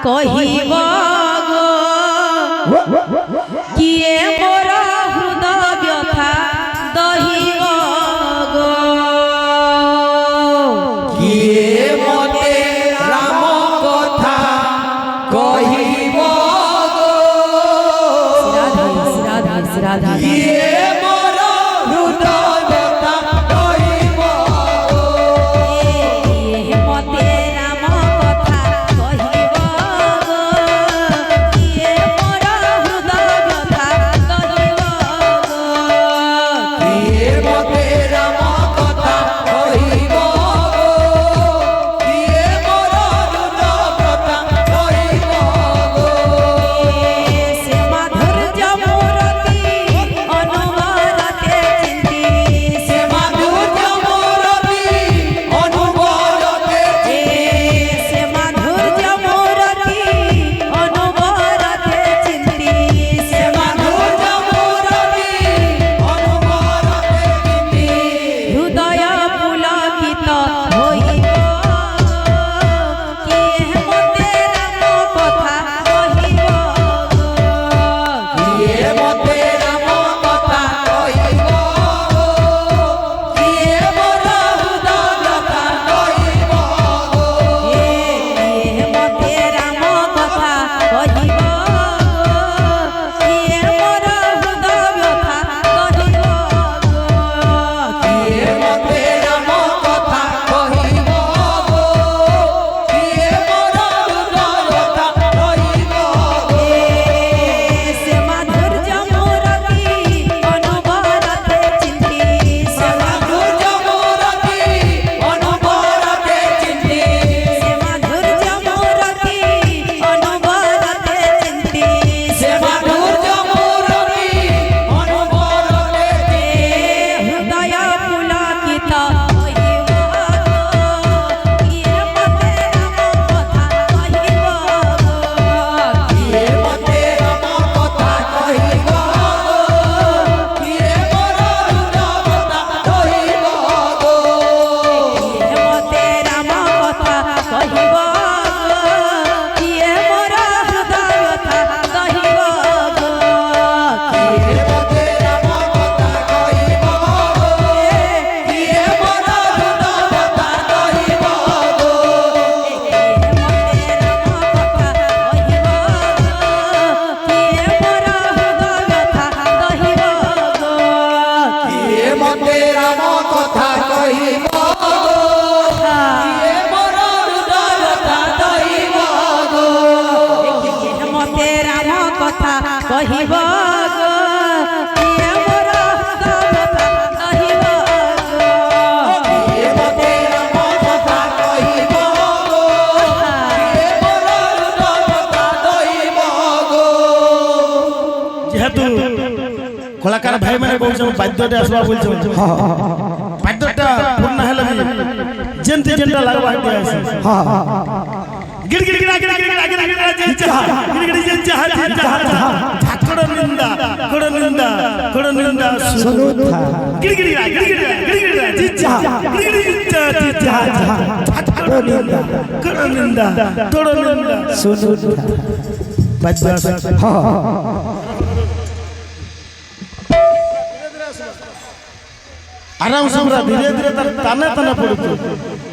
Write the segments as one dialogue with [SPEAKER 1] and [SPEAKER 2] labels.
[SPEAKER 1] কহিব গো কিয়ে মোর হৃদয় ব্যথা দহিব গো
[SPEAKER 2] কিয়ে মতে রাম কথা কহিব গো
[SPEAKER 1] রাধা রাধা
[SPEAKER 2] কিয়ে মোর হৃদয় ব্যথা কহিব গো
[SPEAKER 1] কিয়ে মতে রাম কথা কহিব গো কিয়ে মোর হৃদয় ব্যথা দহিব গো
[SPEAKER 2] কিয়ে মতে রাম কথা কহিব গো কিয়ে মোর হৃদয় ব্যথা কহিব গো
[SPEAKER 1] সে মাধুর্য মূরতি অনুবরতে চিন্তি
[SPEAKER 2] সে মাধুর্য মূরতি অনুবরতে
[SPEAKER 1] সে মাধুর্য মূরতি অনুবরতে চিন্তি
[SPEAKER 2] সে মাধুর্য মূরতি অনুবরতে চিন্তি
[SPEAKER 1] হৃদয় পুলকিত হইব কিয়ে মতে রাম কথা কহিব
[SPEAKER 2] কিয়ে মতে রাম কথা কহিব গো কিয়ে মোর হৃদয় ব্যথা কহিব গো
[SPEAKER 1] কিয়ে মতে রাম কথা কহিব কিয়ে মোর হৃদয় ব্যথা কহিব
[SPEAKER 2] কিয়ে মতে রাম কথা কহিব গো কিয়ে মোর হৃদয় ব্যথা কহিব গো
[SPEAKER 1] সে মাধুর্য মূরতি অনুবরতে চিন্তি
[SPEAKER 2] সে মাধুর্য মূরতি অনুবরতে চিন্তি
[SPEAKER 1] সে মাধুর্য মূরতি অনুবরতে চিন্তি
[SPEAKER 2] সে মাধুর্য মূরতি অনুবরতে চিন্তি
[SPEAKER 1] হৃদয় পুলকিত হইব কিয়ে মতে রাম কথা কহিব
[SPEAKER 2] কিয়ে মতে রাম কথা কহিব গো কিয়ে মোর হৃদয় ব্যথা কহিব গো
[SPEAKER 1] কিয়ে মতে রাম কথা কহিব কিয়ে মোর হৃদয় ব্যথা কহিব
[SPEAKER 2] কিয়ে মতে রাম কথা কহিব গো কিয়ে মোর হৃদয় ব্যথা কহিব গো কিয়ে মতে রাম কথা কহিব গো কিয়ে মোর হৃদয় ব্যথা কহিব গো
[SPEAKER 1] মতে রাম কথা কহিব গো কিয়ে মোর হৃদয় ব্যথা কহিব
[SPEAKER 2] কিয়ে মতে রাম কথা কহিব গো কিয়ে মোর হৃদয় ব্যথা কহিব গো
[SPEAKER 3] যেহেতু কলাকার ভাই মানে বলছে বাদ্যটা আসবা বলছে বাদ্যটা পূর্ণ হলে যেনতে যেনটা লাগবা হাতে আছে গিড় গিড় গিড় গিড় গিড় গিড় গিড় যে চাহ গিড় গিড় যে চাহ যে চাহ ঠাকুর নিন্দা কোড় নিন্দা শুনো গিড় গিড় গিড় গিড় গিড় গিড় যে চাহ গিড় গিড় যে চাহ ঠাকুর নিন্দা কোড় নিন্দা শুনো বাদ্য आराम से पूरा धीरे धीरे ताने ताने पड़ते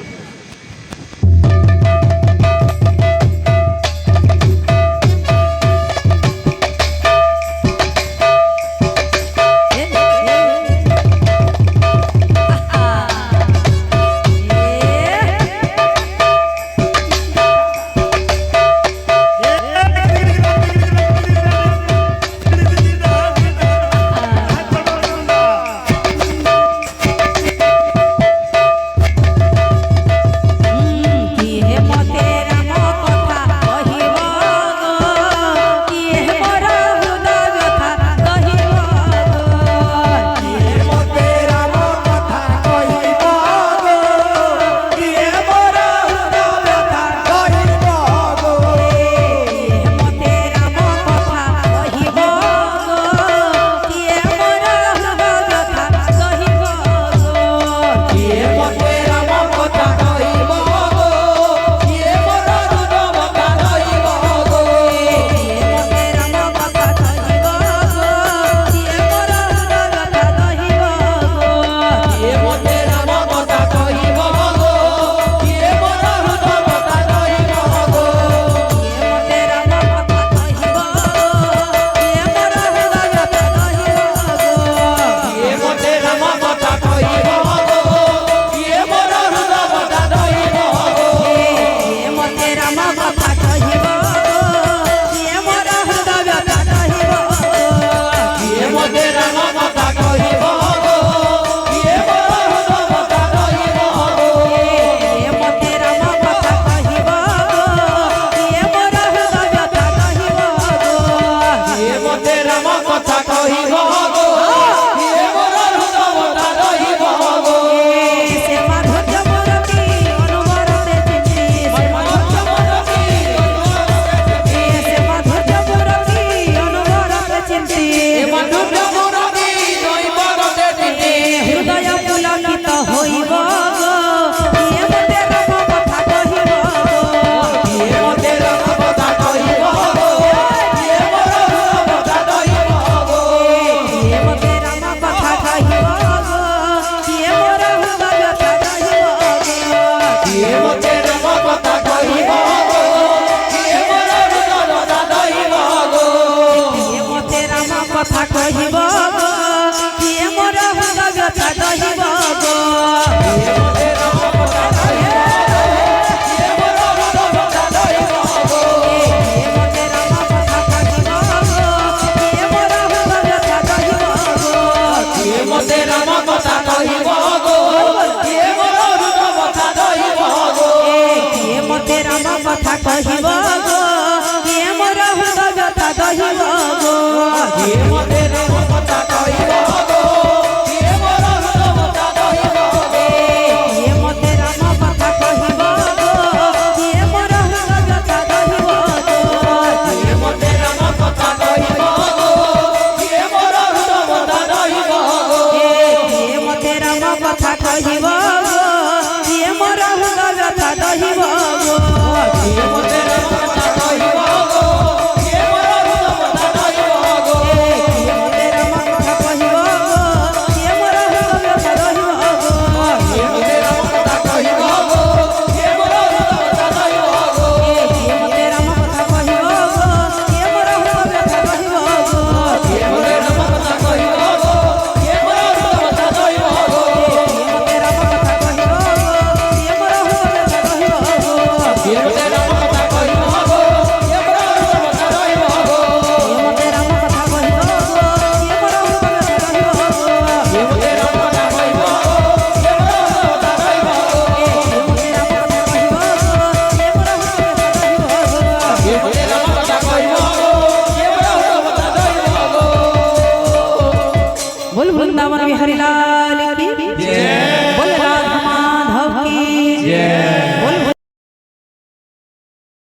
[SPEAKER 1] বৃন্দাবন বিহারী লাল